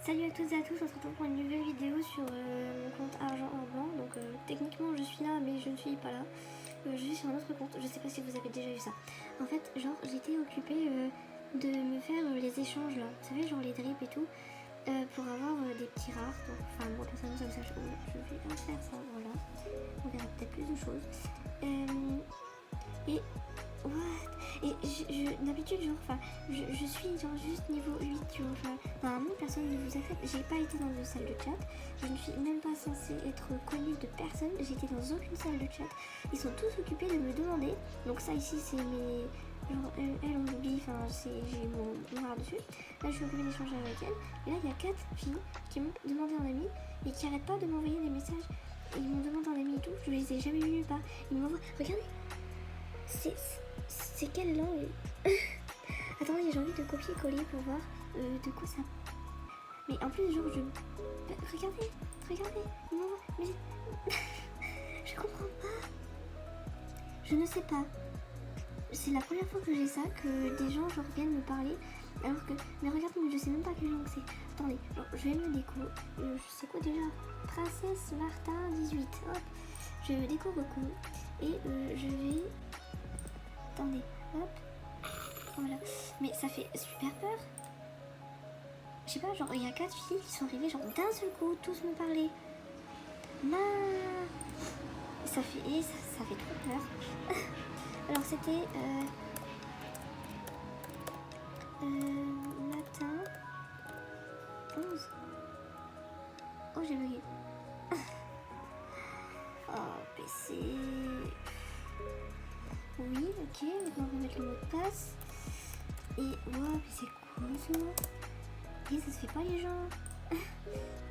Salut à toutes et à tous, on se retrouve pour une nouvelle vidéo sur mon compte Argent en Blanc. Donc techniquement je suis là mais je ne suis pas là. Je suis sur un autre compte, je sais pas si vous avez déjà vu ça. En fait genre j'étais occupée de me faire les échanges là. Vous savez genre les drips et tout. Pour avoir des petits rares. Donc, enfin bon personnellement ça je vais bien faire ça, voilà. On verra peut-être plus de choses. Et what? Et d'habitude genre enfin je suis genre juste niveau 8 tu vois, enfin normalement personne ne vous accepte. J'ai pas été dans une salle de chat, je ne suis même pas censée être connue de personne, j'étais dans aucune salle de chat. Ils sont tous occupés de me demander, donc ça ici c'est mes genre elle on oublie, enfin j'ai mon noir dessus. Là je suis occupée d'échanger avec elle et là il y a 4 filles qui m'ont demandé en ami et qui arrêtent pas de m'envoyer des messages. Ils m'ont demandé en ami et tout, je les ai jamais vus nulle part. Ils m'envoient, regardez, c'est quelle langue? Attendez, j'ai envie de copier-coller pour voir de quoi ça. Mais en plus, genre, regardez, il m'envoie. Mais je comprends pas. Je ne sais pas. C'est la première fois que j'ai ça, que des gens genre viennent me parler. Alors que. Mais regardez, mais je sais même pas quelle langue c'est. Attendez, genre, je vais me déco. Je sais quoi déjà? Princesse Martin 18. Hop. Je me déco beaucoup. Et je vais. Attendez, hop. Voilà. Mais ça fait super peur. Je sais pas, genre il y a 4 filles qui sont arrivées genre d'un seul coup, tous me parler. Ça fait trop peur. Alors c'était matin 11. Oh j'ai bugué. Oh PC. Oui, ok, maintenant on va mettre le mot de passe. Et wow, mais c'est quoi ça? Et ça se fait pas les gens. On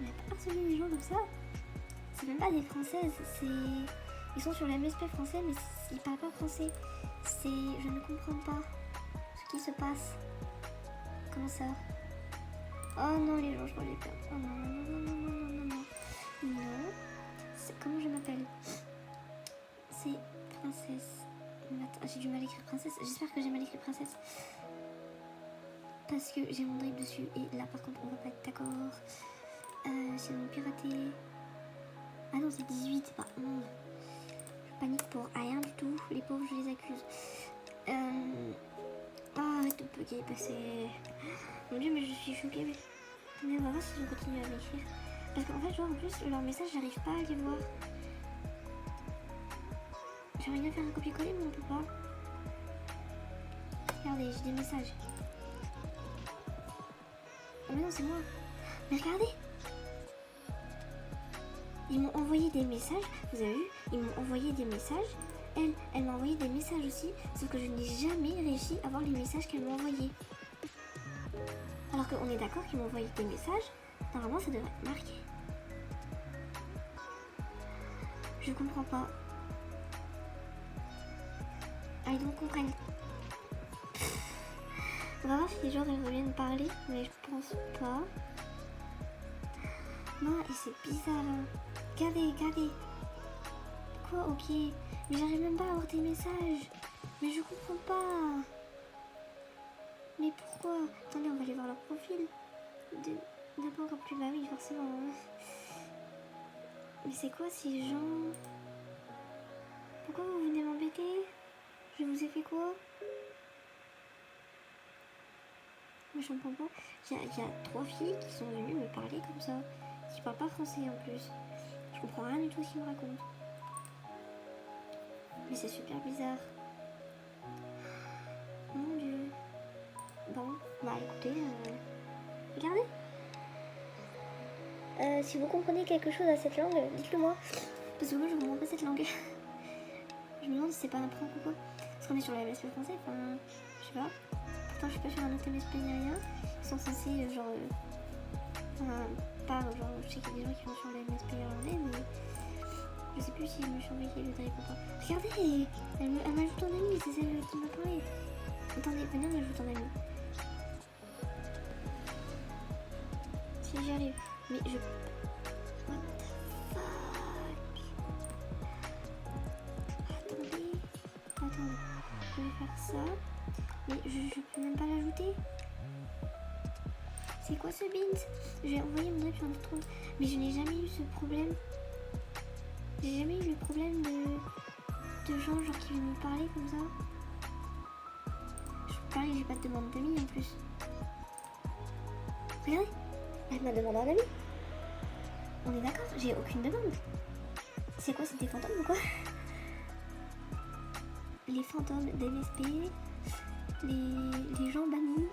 n'a pas harcelé les gens comme ça. C'est même pas des françaises, ils sont sur la MSP français mais ils parlent pas français. Je ne comprends pas ce qui se passe. Comment ça? Oh non les gens, je vois les peur. Oh non. Non. Comment je m'appelle? C'est princesse. Attends, j'ai du mal à écrire princesse. J'espère que j'ai mal écrit princesse. Parce que j'ai mon drip dessus. Et là par contre on va pas être d'accord. Sinon pirater. Ah non c'est 18, pas 11. Je panique pour rien du tout. Les pauvres je les accuse. Arrête de bugger, passer. Mon dieu mais je suis choquée. Mais on va voir si je continue à m'écrire. Parce qu'en fait genre en plus leurs messages j'arrive pas à les voir. J'aimerais bien faire un copier-coller mais on peut pas. Regardez, j'ai des messages. Oh mais non c'est moi. Mais regardez, ils m'ont envoyé des messages. Vous avez vu? Ils m'ont envoyé des messages. Elle m'a envoyé des messages aussi. Sauf que je n'ai jamais réussi à voir les messages qu'elle m'a envoyés. Alors qu'on est d'accord qu'ils m'ont envoyé des messages. Normalement ça devrait être marqué. Je comprends pas. Ah, ils me comprennent. On va voir si les gens reviennent parler, mais je pense pas. Non, et c'est bizarre là. Regardez. Quoi? Ok. Mais j'arrive même pas à avoir des messages. Mais je comprends pas. Mais pourquoi? Attendez, on va aller voir leur profil. D'abord encore plus. Bah oui, forcément. Mais c'est quoi ces gens? Pourquoi vous venez m'embêter? Je vous ai fait quoi? Mais je comprends pas. Il y a 3 filles qui sont venues me parler comme ça. Qui parlent pas français en plus. Je comprends rien du tout ce qu'ils me racontent. Mais c'est super bizarre. Mon dieu. Bon, bah écoutez, regardez. Si vous comprenez quelque chose à cette langue, dites-le moi. Parce que moi je comprends pas cette langue. Je me demande si c'est pas un prank ou quoi. Parce qu'on est sur la MSP français, enfin, je sais pas. Pourtant je suis pas sur un autre MSP ni rien. Ils sont censés genre... pas genre, je sais qu'il y a des gens qui vont sur la MSP irlandais, mais... Je sais plus si je me suis envoyé le drip ou pas. Regardez, elle m'ajoute en ami, c'est celle qui m'a parlé. Attendez, venez, on m'ajoute en ami. Si j'y arrive. Mais je... What the fuck? Attendez. Je vais faire ça. Mais je peux même pas l'ajouter. C'est quoi ce Beans? Je vais envoyer mon avis sur un autre compte. Mais je n'ai jamais eu ce problème. J'ai jamais eu le problème de gens genre qui viennent me parler comme ça. Je peux parler, j'ai pas de demande d'amis en plus. Regardez, elle m'a demandé un ami. On est d'accord, j'ai aucune demande. C'est quoi, c'est des fantômes ou quoi? Les fantômes d'MSP, les gens bannis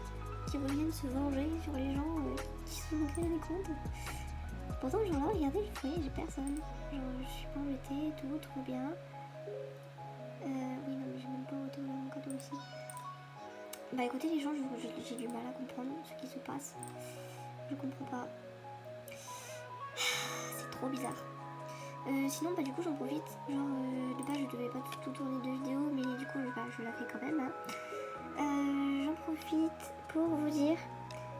qui reviennent se venger sur les gens qui se sont créés des comptes. Pourtant, genre là, regardez, vous voyez, j'ai personne. Genre, je suis pas embêtée, tout va bien. Oui, non, mais j'ai même pas auto mon cadeau aussi. Bah écoutez, les gens, j'ai du mal à comprendre ce qui se passe. Je comprends pas. C'est trop bizarre. Sinon, bah du coup, j'en profite. Genre, de base, je devais pas tout tourner de vidéo, mais du coup, je la fais quand même. Hein. J'en profite pour vous dire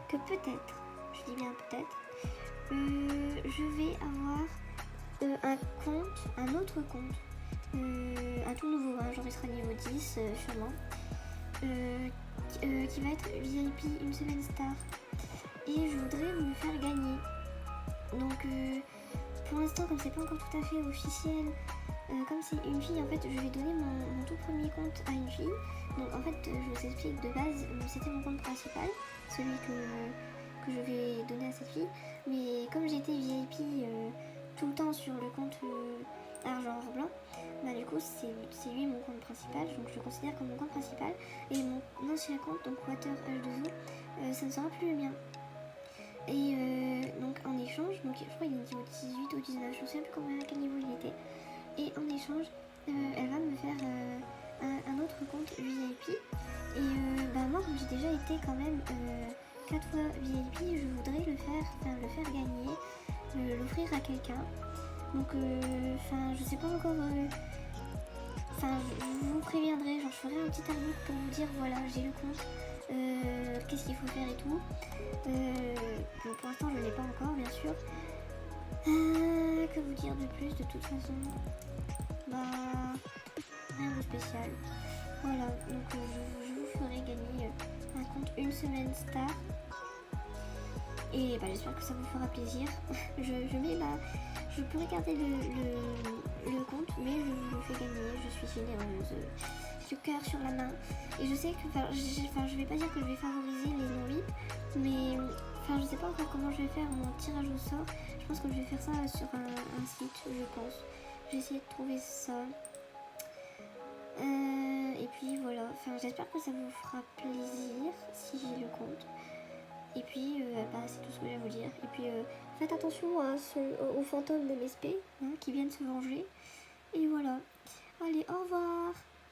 que peut-être, je dis bien peut-être, je vais avoir un autre compte, un tout nouveau, hein, genre il sera niveau 10 sûrement, qui va être VIP une semaine star. Et je voudrais vous le faire gagner. Donc pour l'instant, comme c'est pas encore tout à fait officiel, comme c'est une fille, en fait, je vais donner mon tout premier compte à une fille. Donc en fait, je vous explique, de base, c'était mon compte principal, celui que je vais donner à cette fille. Mais comme j'étais VIP tout le temps sur le compte argent or blanc, bah du coup c'est lui mon compte principal, donc je le considère comme mon compte principal. Et mon ancien compte, donc Water H2O, ça ne sera plus le mien. Et donc en échange, donc je crois qu'il est niveau 18 ou 19, je ne sais plus à quel niveau il était. Et en échange, elle va me faire un autre compte VIP. Et bah moi, comme j'ai déjà été quand même 4 fois VIP, je voudrais le faire gagner, l'offrir à quelqu'un. Donc je sais pas encore. Je vous préviendrai, genre je ferai un petit arbitre pour vous dire voilà, j'ai le compte. Qu'est-ce qu'il faut faire et tout. Pour l'instant je ne l'ai pas encore, bien sûr. Que vous dire de plus? De toute façon, bah rien de spécial. Voilà, donc je vous ferai gagner un compte une semaine star. Et bah, j'espère que ça vous fera plaisir. Je peux regarder le compte, mais je vous le fais gagner. Je suis généreuse. J'ai le cœur sur la main. Et je sais que, je vais pas dire que je vais favoriser les non-VIP, mais je sais pas encore comment je vais faire mon tirage au sort. Je pense que je vais faire ça sur un site, je pense. Je vais essayer de trouver ça. Et puis voilà, j'espère que ça vous fera plaisir si j'ai le compte. Et puis c'est tout ce que j'ai à vous dire. Et puis faites attention aux fantômes d'MSP qui viennent se venger. Et voilà. Allez, au revoir.